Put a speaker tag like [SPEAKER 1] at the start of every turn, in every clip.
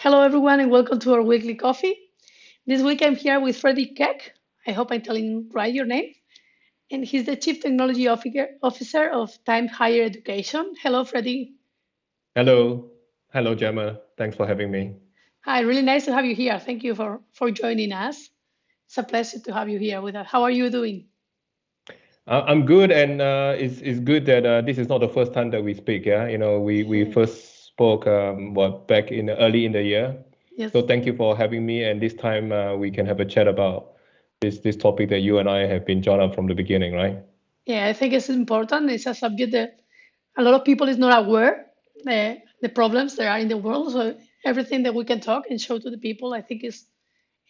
[SPEAKER 1] Hello, everyone, and welcome to our weekly coffee. This week I'm here with Freddie Quek. I hope I'm telling right your name. And he's the Chief Technology Officer of Time Higher Education. Hello, Freddie.
[SPEAKER 2] Hello. Hello, Gemma. Thanks for having me.
[SPEAKER 1] Hi, really nice to have you here. Thank you for joining us. It's a pleasure to have you here with us. How are you doing?
[SPEAKER 2] I'm good, and it's good that this is not the first time that we speak. Yeah, we first spoke back in early in the year.
[SPEAKER 1] Yes.
[SPEAKER 2] So thank you for having me, and this time we can have a chat about this topic that you and I have been drawn up from the beginning, right?
[SPEAKER 1] Yeah, I think it's important. It's a subject that a lot of people is not aware the problems that are in the world. So everything that we can talk and show to the people, I think is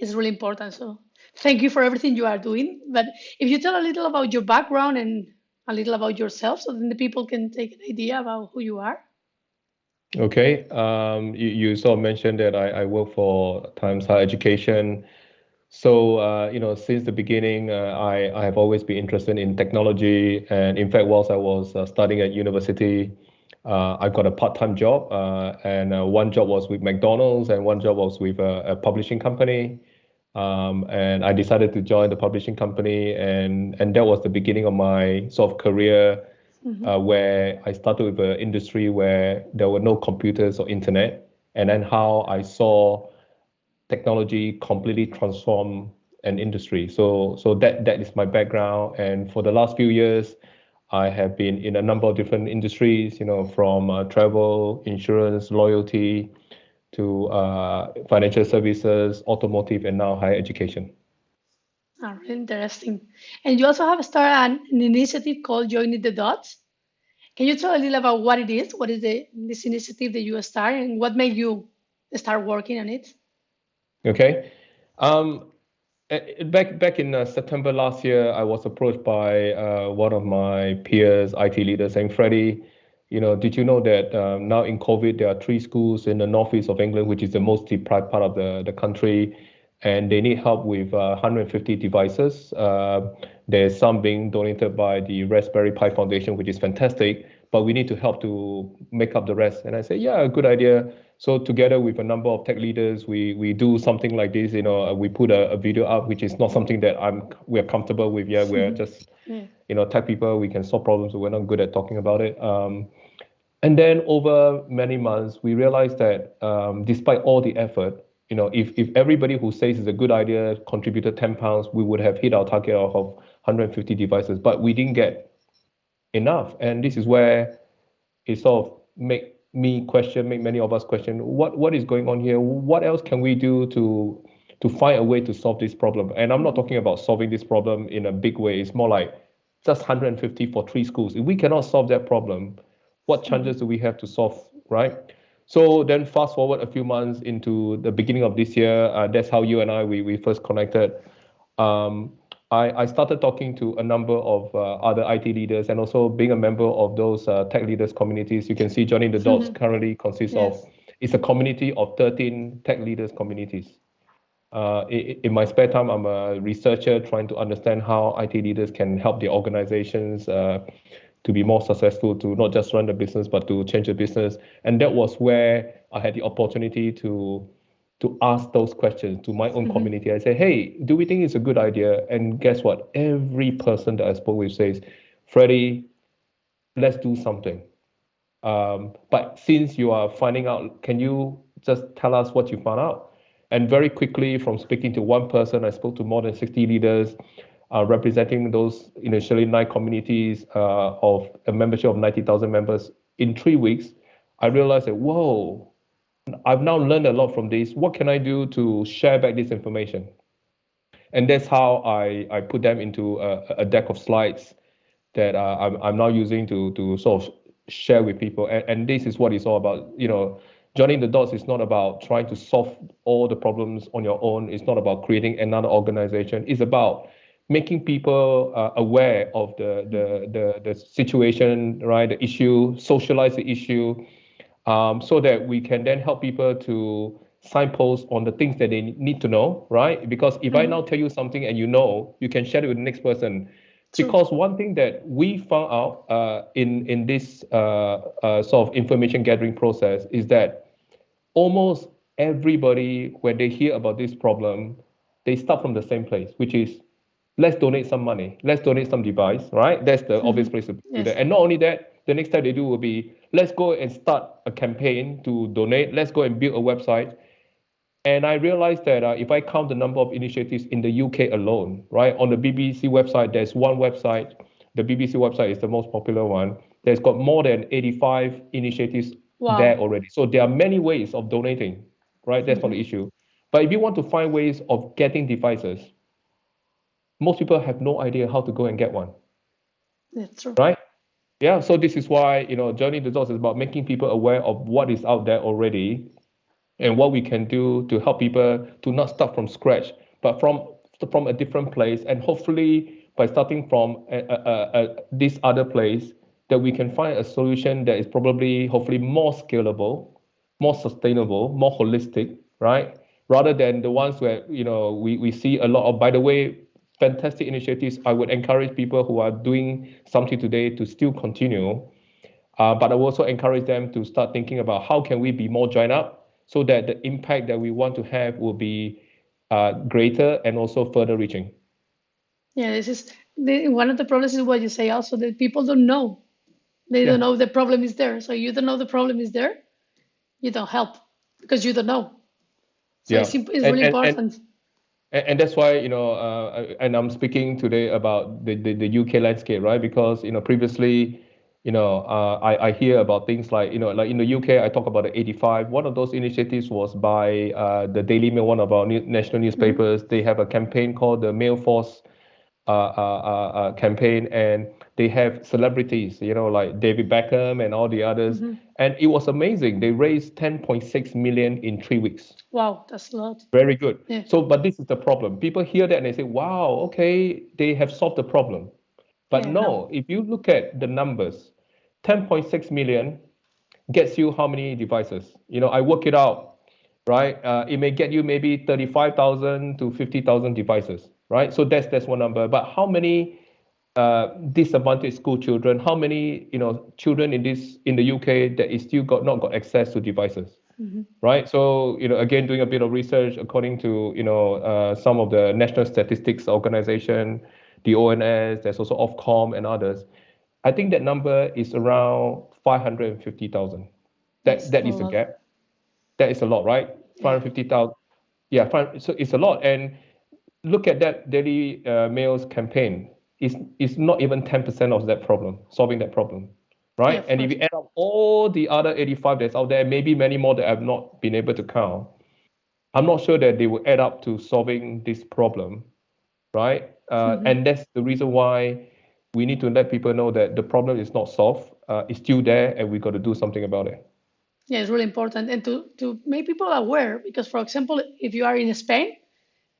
[SPEAKER 1] really important. So thank you for everything you are doing. But if you tell a little about your background and a little about yourself, so then the people can take an idea about who you are.
[SPEAKER 2] Okay. You sort of mentioned that I work for Times Higher Education. So, since the beginning, I have always been interested in technology. And in fact, whilst I was studying at university, I got a part-time job. And one job was with McDonald's, and one job was with a publishing company. And I decided to join the publishing company, and that was the beginning of my sort of career,
[SPEAKER 1] Hmm.
[SPEAKER 2] where I started with an industry where there were no computers or internet, and then how I saw technology completely transform an industry. So that is my background. And for the last few years, I have been in a number of different industries, from travel, insurance, loyalty to financial services, automotive, and now higher education.
[SPEAKER 1] Oh, really interesting. And you also have started an initiative called Joining the Dots. Can you tell a little about what it is? What is this initiative that you started and what made you start working on it?
[SPEAKER 2] Okay. Um, back in September last year, I was approached by one of my peers, IT leader, saying, Freddie, did you know that now in COVID, there are three schools in the northeast of England, which is the most deprived part of the country, and they need help with 150 devices. There's some being donated by the Raspberry Pi Foundation, which is fantastic, but we need to help to make up the rest. And I said, yeah, good idea. So together with a number of tech leaders, we do something like this. We put a video up, which is not something that we're comfortable with. Yeah, we're just
[SPEAKER 1] Yeah.
[SPEAKER 2] tech people. We can solve problems, but we're not good at talking about it. And then over many months, we realized that despite all the effort, if everybody who says it's a good idea contributed £10, we would have hit our target of 150 devices, but we didn't get enough. And this is where it sort of make many of us question what is going on here? What else can we do to find a way to solve this problem? And I'm not
[SPEAKER 1] Mhm.
[SPEAKER 2] talking about solving this problem in a big way. It's more like just 150 for three schools. If we cannot solve that problem, what chances do we have to solve, right? So then fast forward a few months into the beginning of this year, that's how you and we first connected. um, I started talking to a number of other IT leaders and also being a member of those tech leaders communities. You can see Johnny the Dots
[SPEAKER 1] Mhm.
[SPEAKER 2] currently consists of,
[SPEAKER 1] Yes.
[SPEAKER 2] it's a community of 13 tech leaders communities. In my spare time, I'm a researcher trying to understand how IT leaders can help the organizations to be more successful, to not just run the business, but to change the business. And that was where I had the opportunity to ask those questions to my own
[SPEAKER 1] Mhm.
[SPEAKER 2] community. I say, hey, do we think it's a good idea? And guess what? Every person that I spoke with says, Freddie, let's do something. But since you are finding out, can you just tell us what you found out? And very quickly, from speaking to one person, I spoke to more than 60 leaders representing those initially nine communities of a membership of 90,000 members. In 3 weeks, I realized that, whoa, I've now learned a lot from this. What can I do to share back this information? And that's how I put them into a deck of slides that I'm now using to sort of share with people. And this is what it's all about. Joining the dots is not about trying to solve all the problems on your own. It's not about creating another organization. It's about making people aware of the situation, right? The issue, socialize the issue, so that we can then help people to signpost on the things that they need to know, right? Because if I now
[SPEAKER 1] Mhm.
[SPEAKER 2] tell you something and you know, you can share it with the next person.
[SPEAKER 1] True.
[SPEAKER 2] Because one thing that we found out in this sort of information gathering process is that almost everybody, when they hear about this problem, they start from the same place, which is let's donate some money, let's donate some device, right? That's the obvious place to do
[SPEAKER 1] Yes.
[SPEAKER 2] that. And not only that, the next step they do will be let's go and start a campaign to donate, let's go and build a website. And I realized that if I count the number of initiatives in the UK alone, right, on the BBC website, there's one website. The BBC website is the most popular one. There's got more than 85 initiatives there
[SPEAKER 1] Wow.
[SPEAKER 2] already. So there are many ways of donating, right? That's not the issue. But if you want to find ways of getting devices, most people have no idea how to go and get one,
[SPEAKER 1] That's true.
[SPEAKER 2] right? Yeah. So this is why, Journey the Dots is about making people aware of what is out there already and what we can do to help people to not start from scratch, but from a different place, and hopefully by starting from this other place, that we can find a solution that is probably hopefully more scalable, more sustainable, more holistic, right? Rather than the ones where we see a lot of, by the way, fantastic initiatives. I would encourage people who are doing something today to still continue, but I will also encourage them to start thinking about how can we be more joined up so that the impact that we want to have will be greater and also further reaching.
[SPEAKER 1] Yeah, this is one of the problems is what you say also that people don't know. They
[SPEAKER 2] Yeah,
[SPEAKER 1] don't know the problem is there. So you don't know the problem is there, you don't help because you don't know. So
[SPEAKER 2] yeah,
[SPEAKER 1] it's
[SPEAKER 2] and
[SPEAKER 1] really
[SPEAKER 2] and and
[SPEAKER 1] important.
[SPEAKER 2] and that's why and I'm speaking today about the UK landscape, right? Because previously, I hear about things like like in the UK, I talk about the 85. One of those initiatives was by the Daily Mail, one of our national
[SPEAKER 1] Hmm.
[SPEAKER 2] newspapers. They have a campaign called the Mail Force campaign, and they have celebrities, like David Beckham and all the others.
[SPEAKER 1] Hmm.
[SPEAKER 2] And it was amazing. They raised 10.6 million in 3 weeks.
[SPEAKER 1] Wow, that's a lot.
[SPEAKER 2] Very good.
[SPEAKER 1] Yeah,
[SPEAKER 2] So, but this is the problem. People hear that and they say, wow, okay, they have solved the problem. But
[SPEAKER 1] yeah, no.
[SPEAKER 2] no, if you look at the numbers, 10.6 million gets you how many devices? I work it out, right? It may get you maybe 35,000 to 50,000 devices, right? So that's one number. But how many disadvantaged school children? How many children in the UK that is still not got access to devices?
[SPEAKER 1] Hmm.
[SPEAKER 2] Right? So, again, doing a bit of research according to, some of the National Statistics Organization, the ONS, there's also Ofcom and others. I think that number is around 550,000.
[SPEAKER 1] Yes,
[SPEAKER 2] That
[SPEAKER 1] a
[SPEAKER 2] is a
[SPEAKER 1] lot.
[SPEAKER 2] gap. That is a lot, right?
[SPEAKER 1] Yeah.
[SPEAKER 2] 550,000. Yeah, so it's a lot. And look at that Daily Mail's campaign. It's not even 10% of that problem, solving that problem,
[SPEAKER 1] Yeah,
[SPEAKER 2] right?
[SPEAKER 1] of
[SPEAKER 2] And if
[SPEAKER 1] course.
[SPEAKER 2] you add up all the other 85 that's out there, maybe many more that I've not been able to count, I'm not sure that they will add up to solving this problem, right?
[SPEAKER 1] Hmm.
[SPEAKER 2] And that's the reason why we need to let people know that the problem is not solved. It's still there, and we got to do something about it.
[SPEAKER 1] Yeah, it's really important. And to make people aware, because for example, if you are in Spain,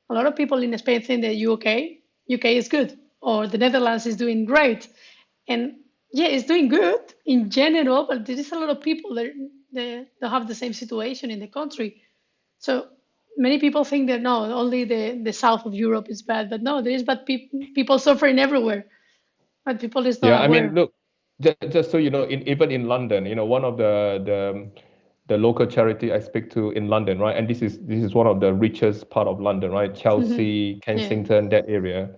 [SPEAKER 1] a lot of people in Spain think that UK is good, or the Netherlands is doing great. And yeah, it's doing good in general, but there is a lot of people that don't have the same situation in the country. So many people think that no, only the south of Europe is bad, but no, there is bad people suffering everywhere, but people is
[SPEAKER 2] Yeah,
[SPEAKER 1] not
[SPEAKER 2] I mean,
[SPEAKER 1] aware.
[SPEAKER 2] look, just so you know, even in London, one of the local charity I speak to in London, right? And this is one of the richest part of London, right? Chelsea,
[SPEAKER 1] Yeah.
[SPEAKER 2] Kensington, that area.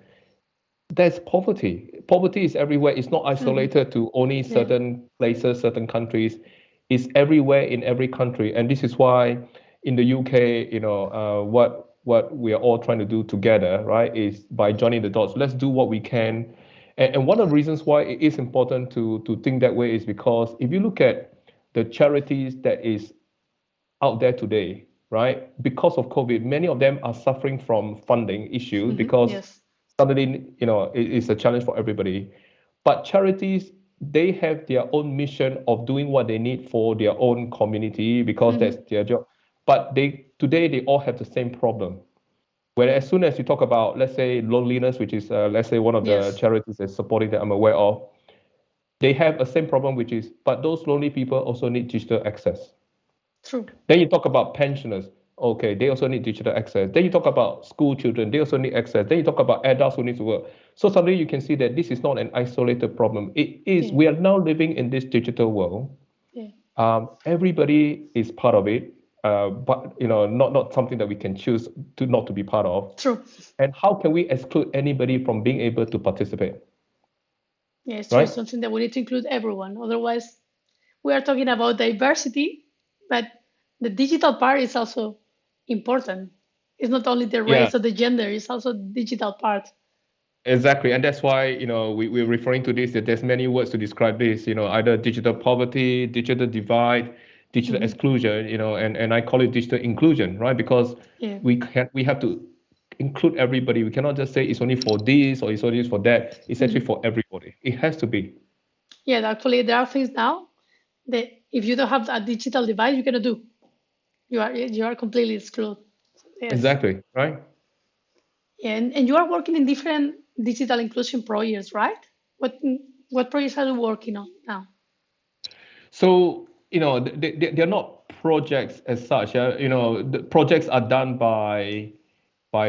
[SPEAKER 2] There's poverty. Poverty is everywhere. It's not
[SPEAKER 1] Hmm.
[SPEAKER 2] isolated to only
[SPEAKER 1] Yeah.
[SPEAKER 2] certain places, certain countries. It's everywhere in every country. And this is why in the UK, what we are all trying to do together, right, is by joining the dots. Let's do what we can. And one of the reasons why it is important to think that way is because if you look at the charities that is out there today, right? Because of COVID, many of them are suffering from funding issues because
[SPEAKER 1] Yes.
[SPEAKER 2] suddenly, it's a challenge for everybody. But charities, they have their own mission of doing what they need for their own community because
[SPEAKER 1] Hmm.
[SPEAKER 2] that's their job. But today they all have the same problem. Where as soon as you talk about, let's say, loneliness, which is let's say one of the
[SPEAKER 1] Yes.
[SPEAKER 2] charities that's supporting that I'm aware of, they have a same problem, which is, but those lonely people also need digital access.
[SPEAKER 1] True.
[SPEAKER 2] Then you talk about pensioners. Okay, they also need digital access. Then you talk about school children. They also need access. Then you talk about adults who need to work. So suddenly you can see that this is not an isolated problem. It is.
[SPEAKER 1] Yeah.
[SPEAKER 2] We are now living in this digital world.
[SPEAKER 1] Yeah.
[SPEAKER 2] Everybody is part of it. but not something that we can choose to not to be part of.
[SPEAKER 1] True.
[SPEAKER 2] And how can we exclude anybody from being able to participate,
[SPEAKER 1] Yeah, it's true. It's
[SPEAKER 2] right?
[SPEAKER 1] something that we need to include everyone. Otherwise, we are talking about diversity, but the digital part is also important. It's not only the
[SPEAKER 2] Yeah,
[SPEAKER 1] race or the gender, it's also the digital part.
[SPEAKER 2] exactly. And that's why, we're referring to this, that there's many words to describe this, either digital poverty, digital divide, digital
[SPEAKER 1] Hmm.
[SPEAKER 2] exclusion, and I call it digital inclusion, right? Because
[SPEAKER 1] Yeah.
[SPEAKER 2] we have to include everybody. We cannot just say it's only for this or it's only for that. It's actually
[SPEAKER 1] Hmm.
[SPEAKER 2] for everybody. It has to be.
[SPEAKER 1] Yeah, actually, there are things now that if you don't have a digital device, you cannot do. You are completely excluded. Yes.
[SPEAKER 2] Exactly, right?
[SPEAKER 1] Yeah, and you are working in different digital inclusion projects, right? What what projects are you working on now?
[SPEAKER 2] So, they're not projects as such. The projects are done by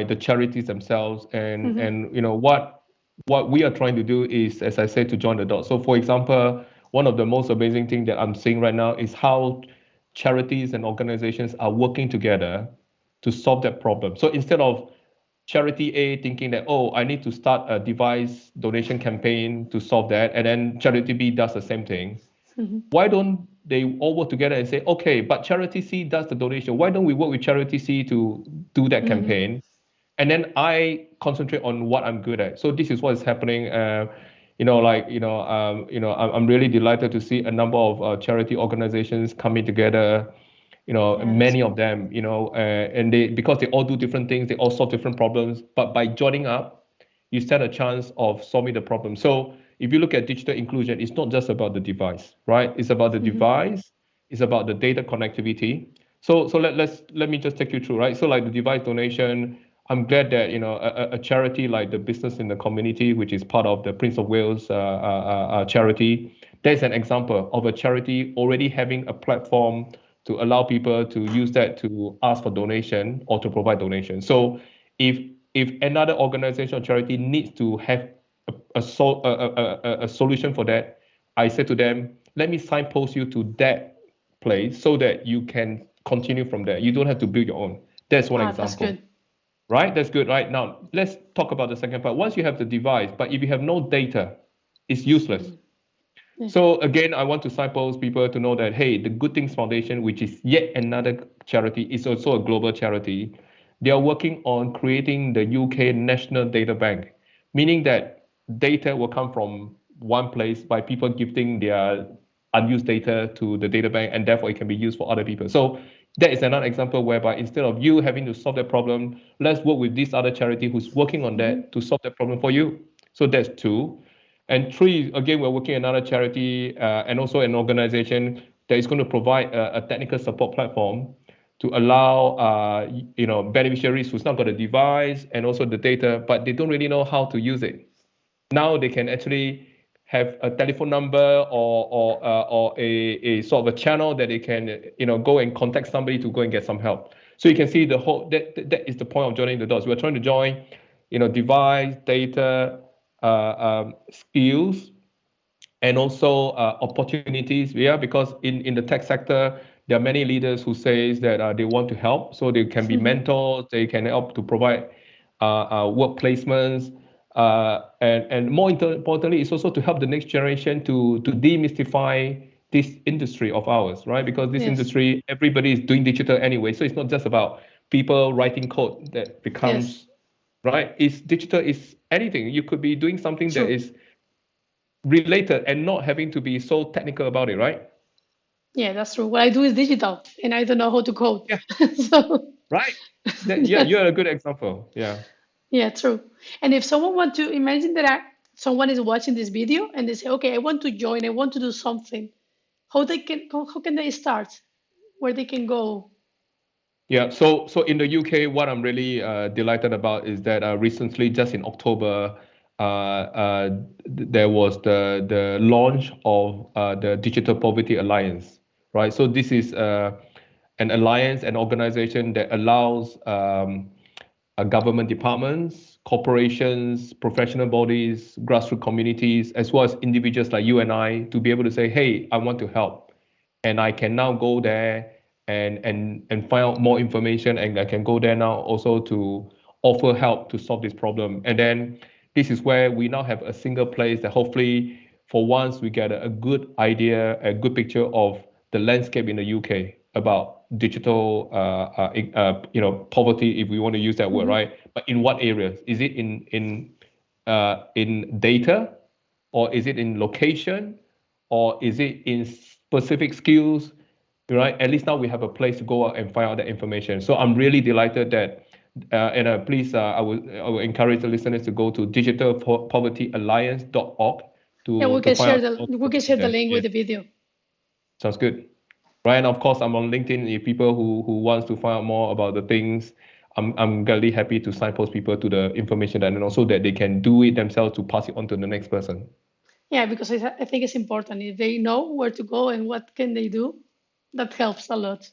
[SPEAKER 2] the charities themselves,
[SPEAKER 1] Hmm.
[SPEAKER 2] and what we are trying to do is, as I said, to join the dots. So, for example, one of the most amazing thing that I'm seeing right now is how charities and organizations are working together to solve that problem. So instead of charity A thinking that, oh, I need to start a device donation campaign to solve that, and then charity B does the same thing,
[SPEAKER 1] Hmm.
[SPEAKER 2] why don't they all work together and say, okay, but charity C does the donation. Why don't we work with charity C to do that
[SPEAKER 1] Hmm.
[SPEAKER 2] campaign? And then I concentrate on what I'm good at. So this is what is happening. I'm really delighted to see a number of charity organizations coming together.
[SPEAKER 1] Yeah, that's
[SPEAKER 2] Many
[SPEAKER 1] good.
[SPEAKER 2] of them, and they, because they all do different things, they all solve different problems. But by joining up, you stand a chance of solving the problem. So if you look at digital inclusion, it's not just about the device, right? It's about the
[SPEAKER 1] Hmm.
[SPEAKER 2] device, it's about the data connectivity. So let me just take you through, right? So like the device donation, I'm glad that a charity like the Business in the Community, which is part of the Prince of Wales charity, there's an example of a charity already having a platform to allow people to use that to ask for donation or to provide donation. So if if another organization or charity needs to have a solution for that, I said to them, let me signpost you to that place so that you can continue from there. You don't have to build your own. That's one
[SPEAKER 1] Ah, that's
[SPEAKER 2] example,
[SPEAKER 1] good.
[SPEAKER 2] right? That's good, right? Now, let's talk about the second part. Once you have the device, but if you have no data, it's useless.
[SPEAKER 1] Mhm. Yeah.
[SPEAKER 2] So again, I want to signpost people to know that, hey, the Good Things Foundation, which is yet another charity, is also a global charity. They are working on creating the UK National Data Bank, meaning that data will come from one place by people gifting their unused data to the data bank, and therefore it can be used for other people. So that is another example whereby instead of you having to solve that problem, let's work with this other charity who's working on
[SPEAKER 1] Hmm.
[SPEAKER 2] that to solve that problem for you. So that's two. And three, again, we're working another charity and also an organization that is going to provide a technical support platform to allow beneficiaries who's not got a device and also the data, but they don't really know how to use it. Now they can actually have a telephone number or a sort of a channel that they can go and contact somebody to go and get some help. So you can see the whole that is the point of joining the dots. We're trying to join device, data, skills, and also opportunities. Yeah, because in the tech sector, there are many leaders who says that they want to help, so they can be
[SPEAKER 1] Hmm.
[SPEAKER 2] mentors, they can help to provide work placements, and more importantly, it's also to help the next generation to demystify this industry of ours, right? Because this
[SPEAKER 1] Yes.
[SPEAKER 2] industry, everybody is doing digital anyway, so it's not just about people writing code that
[SPEAKER 1] Yes.
[SPEAKER 2] becomes right. It's digital is anything. You could be doing something that
[SPEAKER 1] True.
[SPEAKER 2] is related and not having to be so technical about it, right?
[SPEAKER 1] Yeah, that's true. What I do is digital, and I don't know how to code.
[SPEAKER 2] Yeah,
[SPEAKER 1] So
[SPEAKER 2] right. Yeah,
[SPEAKER 1] yes.
[SPEAKER 2] you're a good example. Yeah.
[SPEAKER 1] Yeah, true. And if someone want to imagine that someone is watching this video and they say, okay, I want to join, I want to do something. How can they start? Where they can go?
[SPEAKER 2] Yeah, so in the UK, what I'm really delighted about is that recently, just in October, there was the launch of the Digital Poverty Alliance, right? So this is an alliance, an organization that allows government departments, corporations, professional bodies, grassroots communities, as well as individuals like you and I, to be able to say, hey, I want to help, and I can now go there and find out more information, and I can go there now also to offer help to solve this problem. And then this is where we now have a single place that hopefully for once we get a good idea, a good picture of the landscape in the UK about digital poverty, if we want to use that word,
[SPEAKER 1] Hmm.
[SPEAKER 2] right? But in what areas? Is it in data, or is it in location, or is it in specific skills, right? At least now we have a place to go out and find out that information. So I'm really delighted that, and please, I will encourage the listeners to go to digitalpovertyalliance.org
[SPEAKER 1] Yeah,
[SPEAKER 2] to find out all the
[SPEAKER 1] we can
[SPEAKER 2] information
[SPEAKER 1] share the
[SPEAKER 2] there.
[SPEAKER 1] link with
[SPEAKER 2] Yes,
[SPEAKER 1] the video.
[SPEAKER 2] sounds good. Right, and of course, I'm on LinkedIn. If people who wants to find out more about the things, I'm gladly happy to signpost people to the information, and also that they can do it themselves to pass it on to the next person.
[SPEAKER 1] Yeah, because I think it's important. If they know where to go and what can they do, that helps a lot.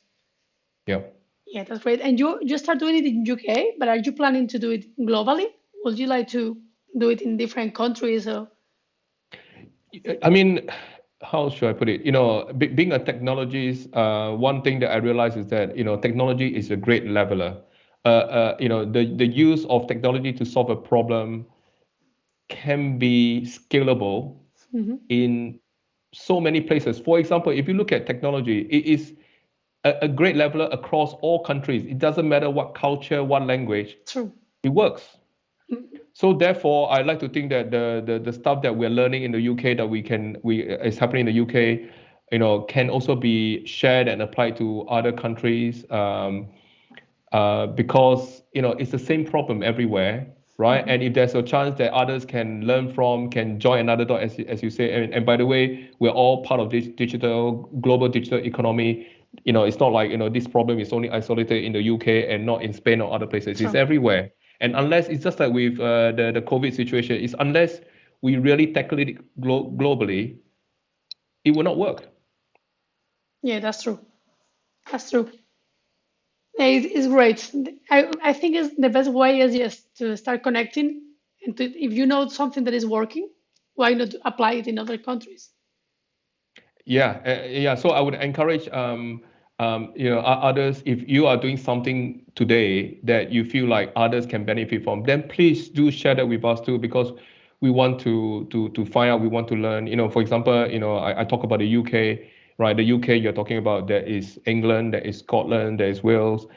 [SPEAKER 2] Yeah.
[SPEAKER 1] Yeah, that's great. And you start doing it in UK, but are you planning to do it globally? Would you like to do it in different countries? Or
[SPEAKER 2] I mean, how should I put it? Being a technologist, one thing that I realize is that technology is a great leveler. The use of technology to solve a problem can be scalable
[SPEAKER 1] Mhm.
[SPEAKER 2] in so many places. For example, if you look at technology, it is a great leveler across all countries. It doesn't matter what culture, what language,
[SPEAKER 1] True.
[SPEAKER 2] it works.
[SPEAKER 1] Mhm.
[SPEAKER 2] So therefore, I like to think that the stuff that we're learning in the UK that we is happening in the UK, can also be shared and applied to other countries. Because it's the same problem everywhere, right?
[SPEAKER 1] Mhm.
[SPEAKER 2] And if there's a chance that others can learn from, can join another dot, as you say, and by the way, we're all part of this global digital economy. It's not like this problem is only isolated in the UK and not in Spain or other places. It's
[SPEAKER 1] True.
[SPEAKER 2] everywhere. And unless it's just like with the COVID situation, is unless we really tackle it globally, it will not work.
[SPEAKER 1] Yeah, that's true. That's true. It's great. I think it's the best way is just to start connecting and if you know something that is working, why not apply it in other countries?
[SPEAKER 2] Yeah, yeah. So I would encourage others, if you are doing something today that you feel like others can benefit from, then please do share that with us too, because we want to find out, we want to learn. For example, I talk about the UK, right? The UK, you're talking about, there is England, there is Scotland, there is Wales,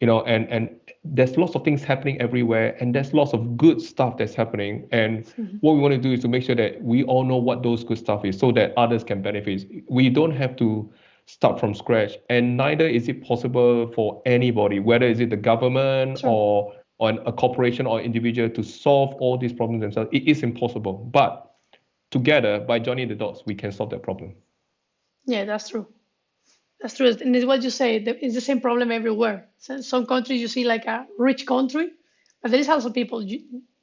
[SPEAKER 2] and there's lots of things happening everywhere, and there's lots of good stuff that's happening. And
[SPEAKER 1] Mhm.
[SPEAKER 2] what we want to do is to make sure that we all know what those good stuff is so that others can benefit. We don't have to start from scratch, and neither is it possible for anybody, whether is it the government
[SPEAKER 1] True.
[SPEAKER 2] or a corporation or individual, to solve all these problems themselves. It is impossible, but together, by joining the dots, we can solve that problem.
[SPEAKER 1] Yeah, that's true. That's true. And it's what you say. It's the same problem everywhere. So some countries you see like a rich country, but there is also people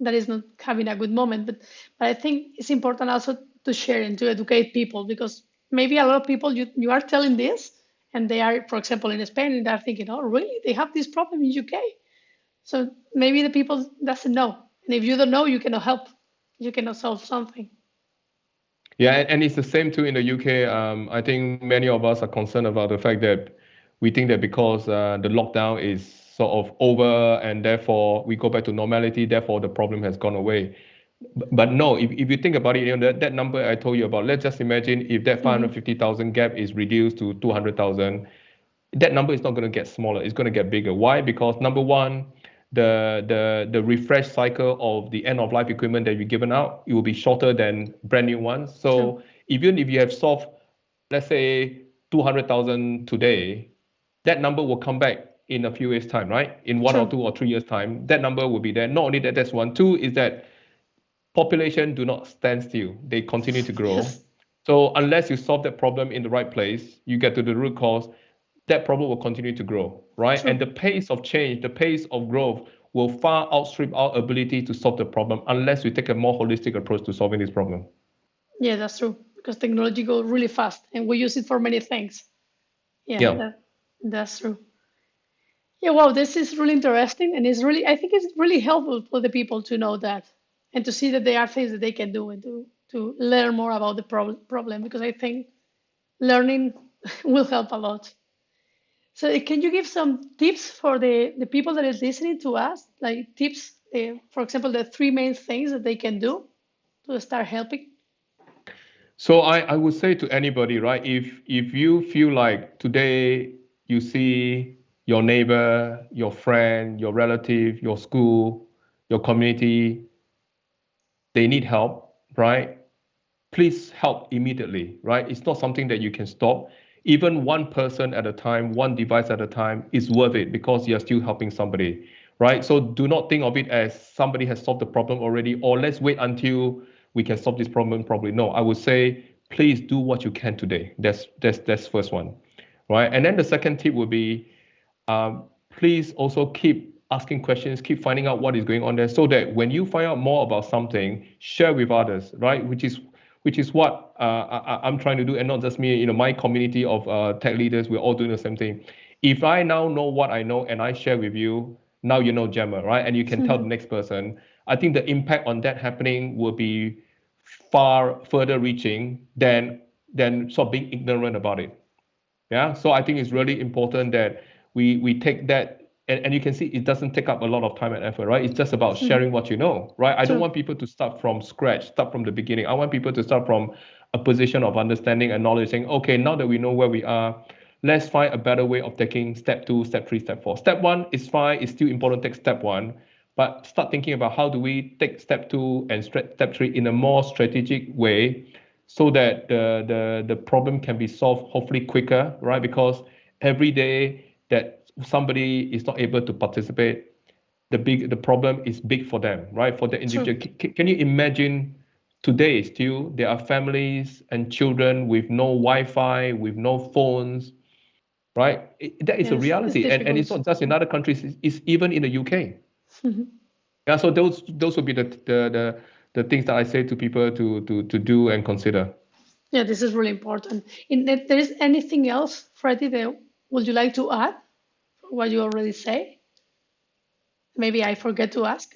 [SPEAKER 1] that is not having a good moment. But I think it's important also to share and to educate people because maybe a lot of people you are telling this and they are, for example, in Spain and they're thinking, oh, really? They have this problem in UK. So maybe the people doesn't know. And if you don't know, you cannot help. You cannot solve something.
[SPEAKER 2] Yeah, and it's the same too in the UK. I think many of us are concerned about the fact that we think that because the lockdown is sort of over and therefore we go back to normality, therefore the problem has gone away. But no, if you think about it, that number I told you about, let's just imagine if that
[SPEAKER 1] Hmm.
[SPEAKER 2] 550,000 gap is reduced to 200,000, that number is not going to get smaller. It's going to get bigger. Why? Because number one, the refresh cycle of the end of life equipment that you've given out, it will be shorter than brand new ones.
[SPEAKER 1] True.
[SPEAKER 2] So even if you have solved, let's say 200,000 today, that number will come back in a few years' time, right? In one or
[SPEAKER 1] True.
[SPEAKER 2] 2 or 3 years' time, that number will be there. Not only that, that's one. Two is that population do not stand still. They continue to grow.
[SPEAKER 1] Yes.
[SPEAKER 2] So unless you solve that problem in the right place, you get to the root cause, that problem will continue to grow, right? And
[SPEAKER 1] True.
[SPEAKER 2] the pace of change, the pace of growth will far outstrip our ability to solve the problem unless we take a more holistic approach to solving this problem.
[SPEAKER 1] Yeah, that's true. Because technology goes really fast and we use it for many things. Yeah,
[SPEAKER 2] Yeah.
[SPEAKER 1] that's true. Yeah, wow, this is really interesting and I think it's really helpful for the people to know that and to see that there are things that they can do and to learn more about the problem because I think learning will help a lot. So can you give some tips for the people that is listening to us, like tips, for example, the three main things that they can do to start helping?
[SPEAKER 2] So I would say to anybody, right? If you feel like today you see your neighbor, your friend, your relative, your school, your community, they need help, right? Please help immediately, right? It's not something that you can stop. Even one person at a time, one device at a time is worth it because you're still helping somebody, right? So do not think of it as somebody has solved the problem already, or let's wait until we can solve this problem probably. No, I would say please do what you can today. That's first one, right? And then the second tip would be please also keep asking questions, keep finding out what is going on there, so that when you find out more about something, share with others, right? Which is what I'm trying to do, and not just me. My community of tech leaders, we're all doing the same thing. If I now know what I know and I share with you, now you know Gemma, right? And you can tell the next person. I think the impact on that happening will be far further reaching than sort of being ignorant about it. Yeah, so I think it's really important that we take that, and you can see it doesn't take up a lot of time and effort, right? It's just about sharing what you know, right? I don't
[SPEAKER 1] True.
[SPEAKER 2] want people to start from scratch, start from the beginning. I want people to start from a position of understanding and knowledge, saying, okay, now that we know where we are, let's find a better way of taking step 2, step 3, step 4. Step 1 is fine, it's still important to take step 1, but start thinking about how do we take step 2 and step 3 in a more strategic way, so that the problem can be solved hopefully quicker, right? Because every day that somebody is not able to participate, the problem is big for them, right? For the
[SPEAKER 1] True.
[SPEAKER 2] individual. Can you imagine today still there are families and children with no Wi-Fi, with no phones, right? That is a
[SPEAKER 1] Yes, it's
[SPEAKER 2] reality, and it's
[SPEAKER 1] difficult.
[SPEAKER 2] not just in other countries. It's even in the UK. Yeah, so those would be the things that I say to people to do and consider.
[SPEAKER 1] Yeah, this is really important. If there is anything else, Freddie, that would you like to add? What you already say? Maybe I forget to ask.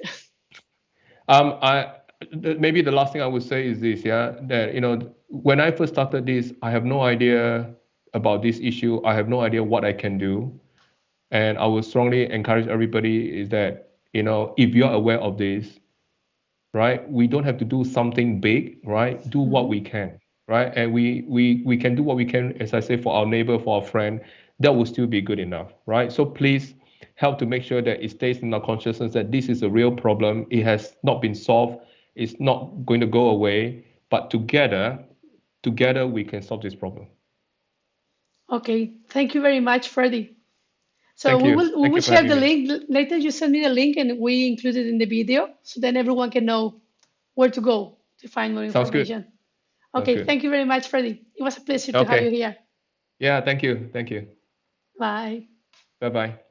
[SPEAKER 2] I maybe the last thing I would say is this, yeah, that when I first started this, I have no idea about this issue. I have no idea what I can do, and I would strongly encourage everybody is that if you're aware of this, right, we don't have to do something big, right? Do what we can, right? And we can do what we can, as I say, for our neighbor, for our friend, that will still be good enough, right? So please help to make sure that it stays in our consciousness that this is a real problem. It has not been solved. It's not going to go away, but together we can solve this problem.
[SPEAKER 1] Okay, thank you very much, Freddie. So
[SPEAKER 2] Thank
[SPEAKER 1] we
[SPEAKER 2] you.
[SPEAKER 1] will we
[SPEAKER 2] Thank
[SPEAKER 1] will
[SPEAKER 2] you for
[SPEAKER 1] share
[SPEAKER 2] having
[SPEAKER 1] the
[SPEAKER 2] me.
[SPEAKER 1] link later. You send me the link and we include it in the video, so then everyone can know where to go to find more
[SPEAKER 2] Sounds good.
[SPEAKER 1] information.
[SPEAKER 2] Sounds
[SPEAKER 1] Okay,
[SPEAKER 2] good.
[SPEAKER 1] thank you very much, Freddie. It was a pleasure to have you
[SPEAKER 2] Okay.
[SPEAKER 1] here.
[SPEAKER 2] Yeah, thank you. Thank you.
[SPEAKER 1] Bye.
[SPEAKER 2] Bye bye.